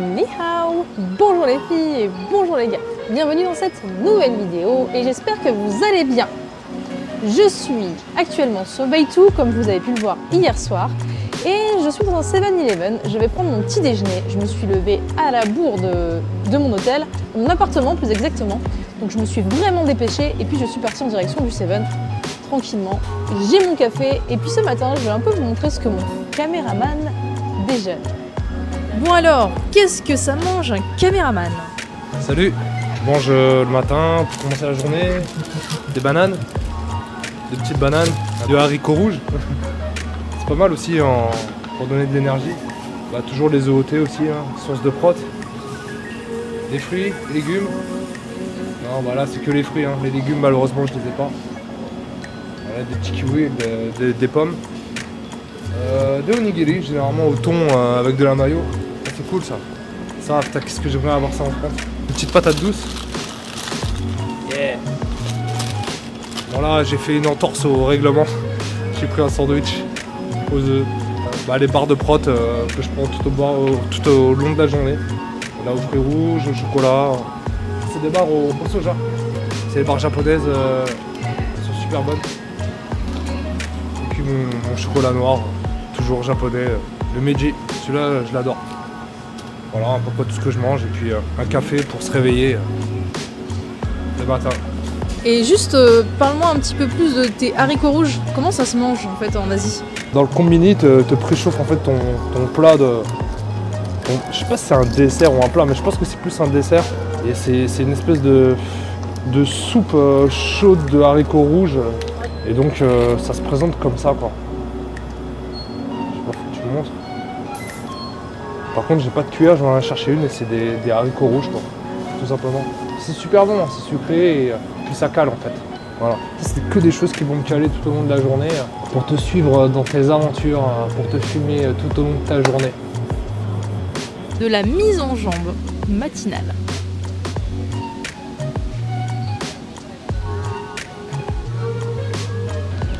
Ni hao, bonjour les filles et bonjour les gars. Bienvenue dans cette nouvelle vidéo et j'espère que vous allez bien. Je suis actuellement sur Baitou comme vous avez pu le voir hier soir et je suis dans un 7-Eleven. Je vais prendre mon petit déjeuner. Je me suis levée à la bourre de mon hôtel, mon appartement plus exactement. Donc je me suis vraiment dépêchée et puis je suis partie en direction du 7 tranquillement. J'ai mon café et puis ce matin je vais un peu vous montrer ce que mon caméraman déjeune. Bon alors, qu'est-ce que ça mange un caméraman? Salut, je mange le matin pour commencer la journée des bananes, des petites bananes, de haricots rouges. C'est pas mal aussi pour donner de l'énergie. Toujours les OOT aussi, source de prot. Des fruits, des légumes. Non, voilà, c'est que les fruits, les légumes malheureusement je les ai pas. Voilà, des petits kiwis, des pommes. Des onigiri, généralement au thon avec de la mayo. C'est cool ça. Ça, putain, qu'est-ce que j'aimerais avoir ça en France. Une petite patate douce. Yeah. Voilà, j'ai fait une entorse au règlement. J'ai pris un sandwich aux œufs. Les barres de prot que je prends tout au long de la journée. Là, aux fruits rouges, au chocolat. C'est des barres au soja. C'est des barres japonaises. Elles sont super bonnes. Et puis mon chocolat noir, toujours japonais. Le Meiji, celui-là, je l'adore. Voilà, à peu près tout ce que je mange. Et puis un café pour se réveiller le matin. Et juste, parle-moi un petit peu plus de tes haricots rouges. Comment ça se mange en fait en Asie? Dans le combini, te préchauffe en fait ton plat de... je sais pas si c'est un dessert ou un plat, mais je pense que c'est plus un dessert. Et c'est une espèce de soupe chaude de haricots rouges. Et donc ça se présente comme ça quoi. Je sais pas, faut que tu me montres. Par contre j'ai pas de cuillère, je vais en aller chercher une et c'est des haricots rouges quoi. Tout simplement. C'est super bon, c'est sucré et puis ça cale en fait. Voilà. C'est que des choses qui vont me caler tout au long de la journée pour te suivre dans tes aventures, pour te fumer tout au long de ta journée. De la mise en jambe matinale.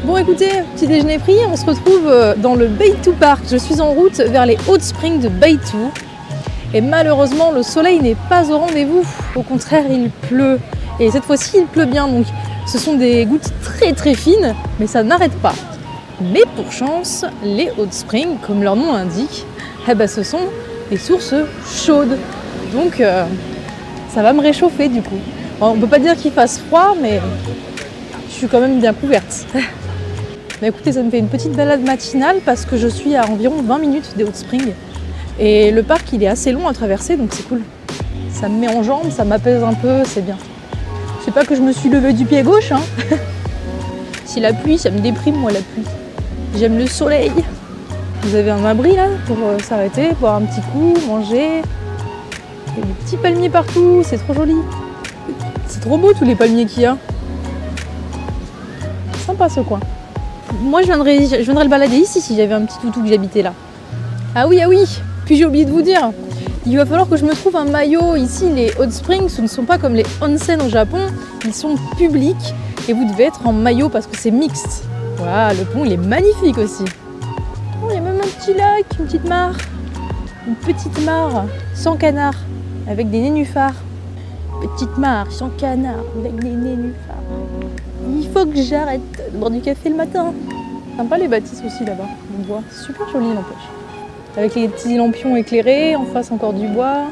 Bon écoutez, petit déjeuner pris, on se retrouve dans le Baitou Park. Je suis en route vers les Hot Springs de Baitou. Et malheureusement, le soleil n'est pas au rendez-vous. Au contraire, il pleut. Et cette fois-ci, il pleut bien. Donc ce sont des gouttes très très fines, mais ça n'arrête pas. Mais pour chance, les Hot Springs, comme leur nom l'indique, ce sont des sources chaudes. Donc ça va me réchauffer du coup. On ne peut pas dire qu'il fasse froid, mais je suis quand même bien couverte. Mais écoutez, ça me fait une petite balade matinale parce que je suis à environ 20 minutes des Hot Springs. Et le parc, il est assez long à traverser, donc c'est cool. Ça me met en jambes, ça m'apaise un peu, c'est bien. Je sais pas que je me suis levée du pied gauche, Si la pluie, ça me déprime, moi, la pluie. J'aime le soleil. Vous avez un abri, là, pour s'arrêter, boire un petit coup, manger. Il y a des petits palmiers partout, c'est trop joli. C'est trop beau, tous les palmiers qu'il y a. Sympa, ce coin. Moi, je viendrais le balader ici, si j'avais un petit toutou que j'habitais là. Ah oui, puis j'ai oublié de vous dire, il va falloir que je me trouve un maillot. Ici, les Hot Springs, ce ne sont pas comme les onsen au Japon, ils sont publics et vous devez être en maillot parce que c'est mixte. Voilà, le pont, il est magnifique aussi. Oh, il y a même un petit lac, une petite mare. Une petite mare sans canard, avec des nénuphars. Petite mare sans canard, avec des nénuphars. Il faut que j'arrête de boire du café le matin. Sympa les bâtisses aussi là-bas, on voit. Super joli n'empêche. Avec les petits lampions éclairés, en face encore du bois.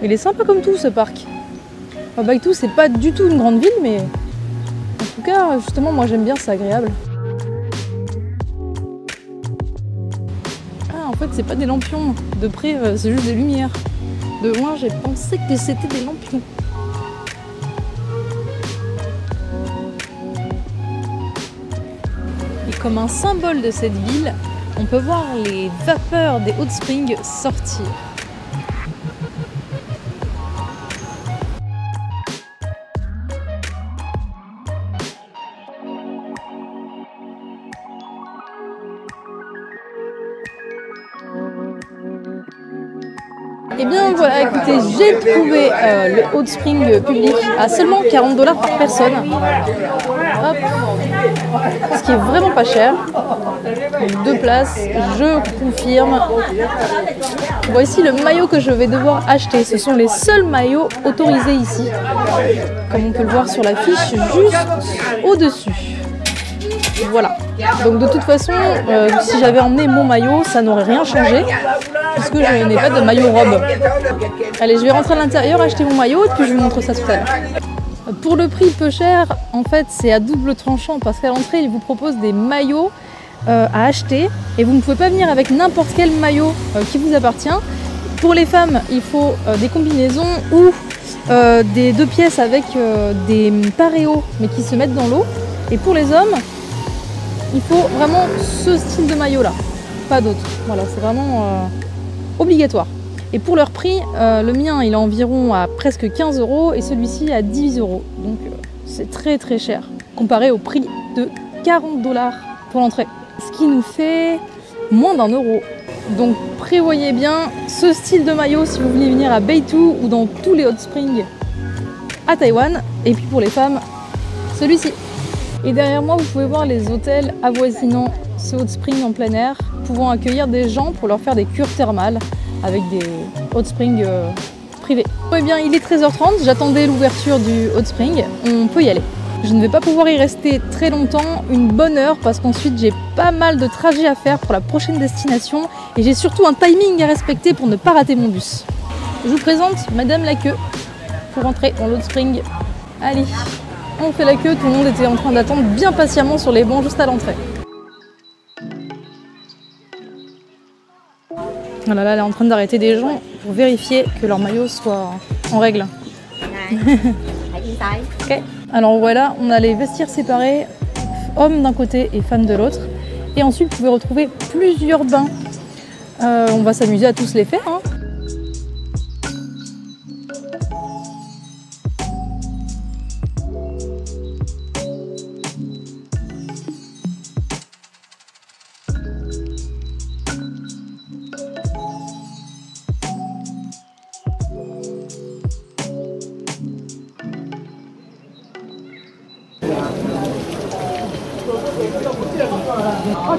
Il est sympa comme tout ce parc. Baitou, c'est pas du tout une grande ville, mais en tout cas, justement, moi j'aime bien, c'est agréable. Ah, en fait, c'est pas des lampions. De près, c'est juste des lumières. De loin, j'ai pensé que c'était des lampions. Et comme un symbole de cette ville, on peut voir les vapeurs des Hot Springs sortir. Et bien voilà, écoutez, j'ai trouvé le Hot Spring public à seulement 40 $ par personne. Hop. Ce qui est vraiment pas cher. Donc 2 places, je confirme. Voici le maillot que je vais devoir acheter. Ce sont les seuls maillots autorisés ici. Comme on peut le voir sur la fiche, juste au-dessus. Voilà. Donc de toute façon, si j'avais emmené mon maillot, ça n'aurait rien changé. Puisque je n'ai pas de maillot robe. Allez, je vais rentrer à l'intérieur, acheter mon maillot et puis je vous montre ça tout à l'heure. Pour le prix peu cher, en fait, c'est à double tranchant parce qu'à l'entrée, ils vous proposent des maillots à acheter et vous ne pouvez pas venir avec n'importe quel maillot qui vous appartient. Pour les femmes, il faut des combinaisons ou des 2 pièces avec des paréos mais qui se mettent dans l'eau. Et pour les hommes, il faut vraiment ce style de maillot là, pas d'autre. Voilà, c'est vraiment obligatoire. Et pour leur prix, le mien il est environ à presque 15 € et celui-ci à 10 €. Donc c'est très très cher comparé au prix de 40 $ pour l'entrée. Ce qui nous fait moins d'1 €. Donc prévoyez bien ce style de maillot si vous voulez venir à Beitou ou dans tous les hot springs à Taïwan. Et puis pour les femmes, celui-ci. Et derrière moi, vous pouvez voir les hôtels avoisinant ce hot spring en plein air, pouvant accueillir des gens pour leur faire des cures thermales avec des hot springs privés. Eh bien, il est 13h30, j'attendais l'ouverture du hot spring, on peut y aller. Je ne vais pas pouvoir y rester très longtemps, une bonne heure, parce qu'ensuite j'ai pas mal de trajets à faire pour la prochaine destination et j'ai surtout un timing à respecter pour ne pas rater mon bus. Je vous présente Madame la queue pour entrer dans l'hot spring. Allez, on fait la queue, tout le monde était en train d'attendre bien patiemment sur les bancs juste à l'entrée. Voilà, là, elle est en train d'arrêter des gens pour vérifier que leur maillot soit en règle. Ok. Alors voilà, on a les vestiaires séparés, hommes d'un côté et femmes de l'autre. Et ensuite, vous pouvez retrouver plusieurs bains. On va s'amuser à tous les faire, hein.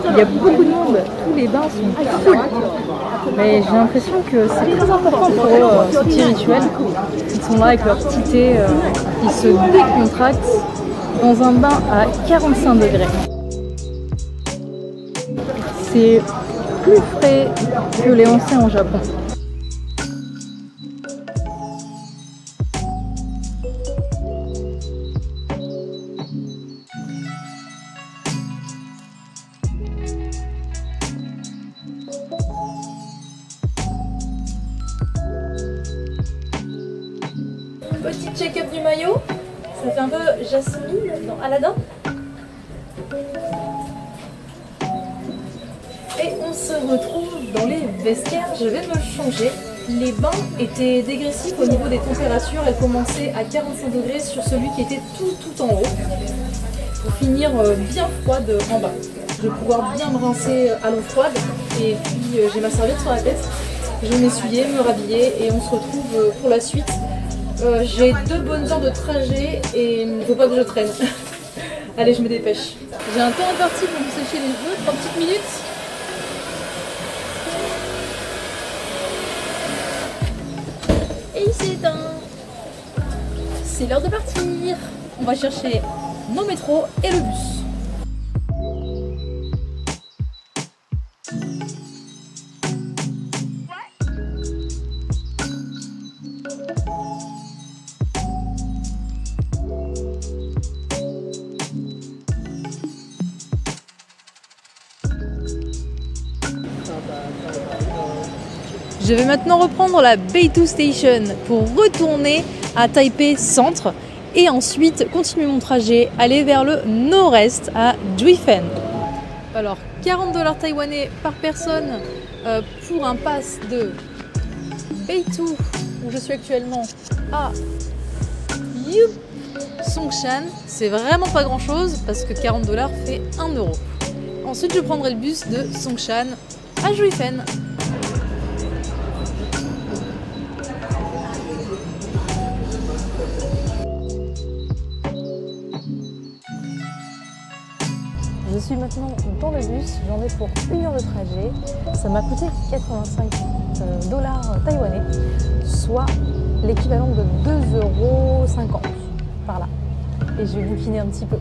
Il y a beaucoup de monde, tous les bains sont full. Mais j'ai l'impression que c'est très important pour eux, ce petit rituel. Ils sont là avec leur petit thé, ils se décontractent dans un bain à 45 degrés. C'est plus frais que les onsen au Japon. Petit check-up du maillot, ça fait un peu Jasmine dans Aladdin. Et on se retrouve dans les vestiaires, je vais me changer. Les bains étaient dégressifs au niveau des températures, elles commençaient à 45 degrés sur celui qui était tout en haut. Pour finir bien froide en bas. Je vais pouvoir bien me rincer à l'eau froide et puis j'ai ma serviette sur la tête. Je vais m'essuyer, me rhabiller et on se retrouve pour la suite. J'ai 2 bonnes heures de trajet et il ne faut pas que je traîne. Allez, je me dépêche. J'ai un temps imparti pour me sécher les cheveux, 3 petites minutes. Et il s'éteint. C'est l'heure de partir. On va chercher nos métros et le bus. Je vais maintenant reprendre la Beitou Station pour retourner à Taipei Centre et ensuite continuer mon trajet, aller vers le nord-est à Juifen. Alors 40 $ taïwanais par personne pour un pass de Beitou où je suis actuellement à Songshan. C'est vraiment pas grand chose parce que 40 $ fait 1 €. Ensuite je prendrai le bus de Songshan à Juifen. Je suis maintenant dans le bus, j'en ai pour 1 heure de trajet. Ça m'a coûté 85 dollars taïwanais, soit l'équivalent de 2,50 € par là. Et je vais bouquiner un petit peu.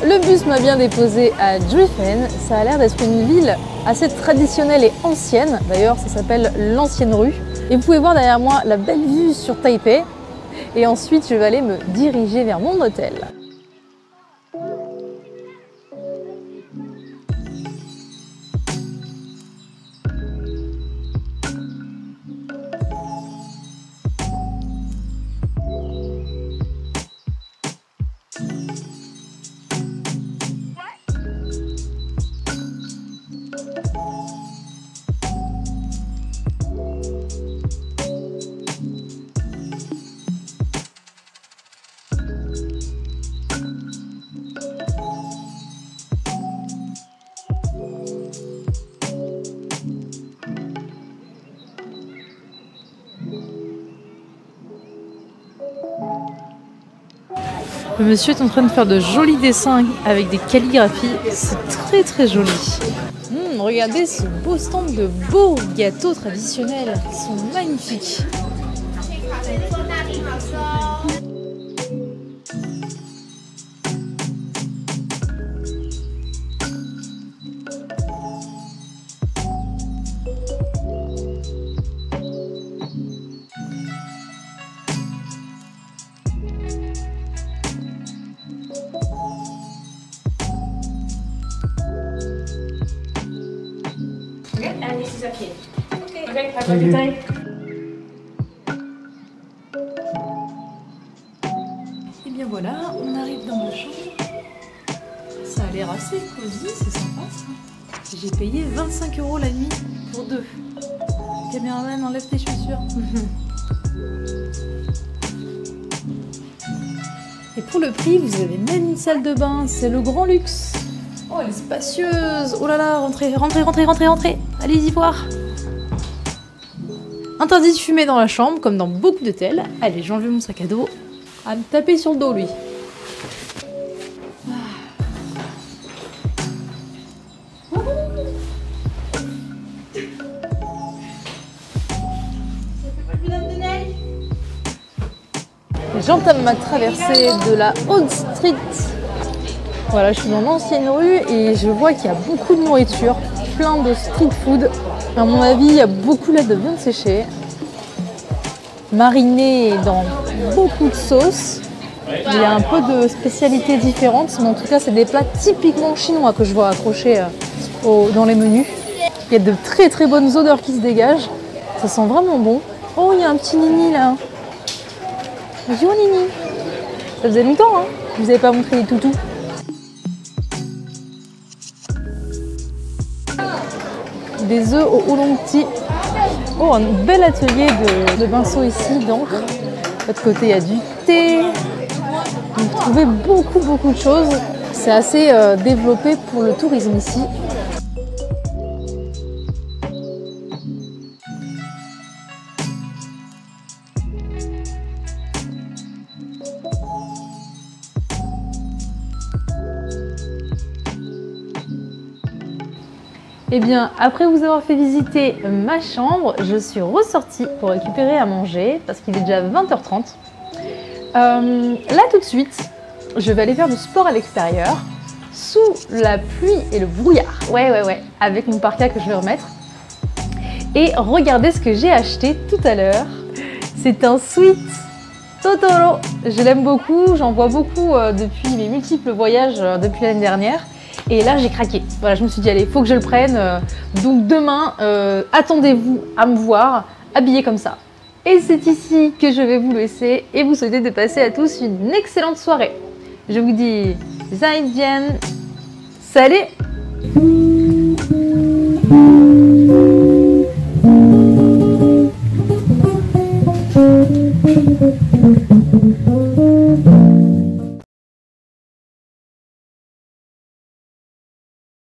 Le bus m'a bien déposé à Driffen. Ça a l'air d'être une ville assez traditionnelle et ancienne. D'ailleurs, ça s'appelle l'ancienne rue. Et vous pouvez voir derrière moi la belle vue sur Taipei. Et ensuite, je vais aller me diriger vers mon hôtel. Le monsieur est en train de faire de jolis dessins avec des calligraphies. C'est très très joli. Regardez ce beau stand de beaux gâteaux traditionnels. Ils sont magnifiques. And this is a kid. Okay, have a good time. Et bien voilà, on arrive dans ma chambre. Ça a l'air assez cosy, c'est sympa ça. J'ai payé 25 € la nuit pour deux. Caméraman, enlève tes chaussures. Et pour le prix, vous avez même une salle de bain, c'est le grand luxe. Oh, elle est spacieuse. Oh là là, rentrez, rentrez, rentrez, rentrez, rentrez. Allez-y voir. Interdit de fumer dans la chambre, comme dans beaucoup d'hôtels. Allez, j'ai enlevé mon sac à dos. À me taper sur le dos, lui. J'entame ma traversée de la Old Street. Voilà, je suis dans l'ancienne rue et je vois qu'il y a beaucoup de nourriture, plein de street food. À mon avis, il y a beaucoup là de viande séchée, marinée dans beaucoup de sauces. Il y a un peu de spécialités différentes, mais en tout cas, c'est des plats typiquement chinois que je vois accrochés dans les menus. Il y a de très très bonnes odeurs qui se dégagent. Ça sent vraiment bon. Oh, il y a un petit Nini là. Bonjour Nini. Ça faisait longtemps, hein, que je vous avais pas montré les toutous. Des œufs au oolong tea. Oh, un bel atelier de pinceaux ici, d'encre. De l'autre côté, il y a du thé. Vous trouvez beaucoup de choses. C'est assez développé pour le tourisme ici. Eh bien, après vous avoir fait visiter ma chambre, je suis ressortie pour récupérer à manger parce qu'il est déjà 20h30. Là tout de suite, je vais aller faire du sport à l'extérieur, sous la pluie et le brouillard. Ouais, avec mon parka que je vais remettre. Et regardez ce que j'ai acheté tout à l'heure. C'est un sweat Totoro. Je l'aime beaucoup, j'en vois beaucoup depuis mes multiples voyages depuis l'année dernière. Et là, j'ai craqué. Voilà, je me suis dit, allez, il faut que je le prenne. Donc demain, attendez-vous à me voir habillée comme ça. Et c'est ici que je vais vous laisser et vous souhaiter de passer à tous une excellente soirée. Je vous dis, Zaijian, salut!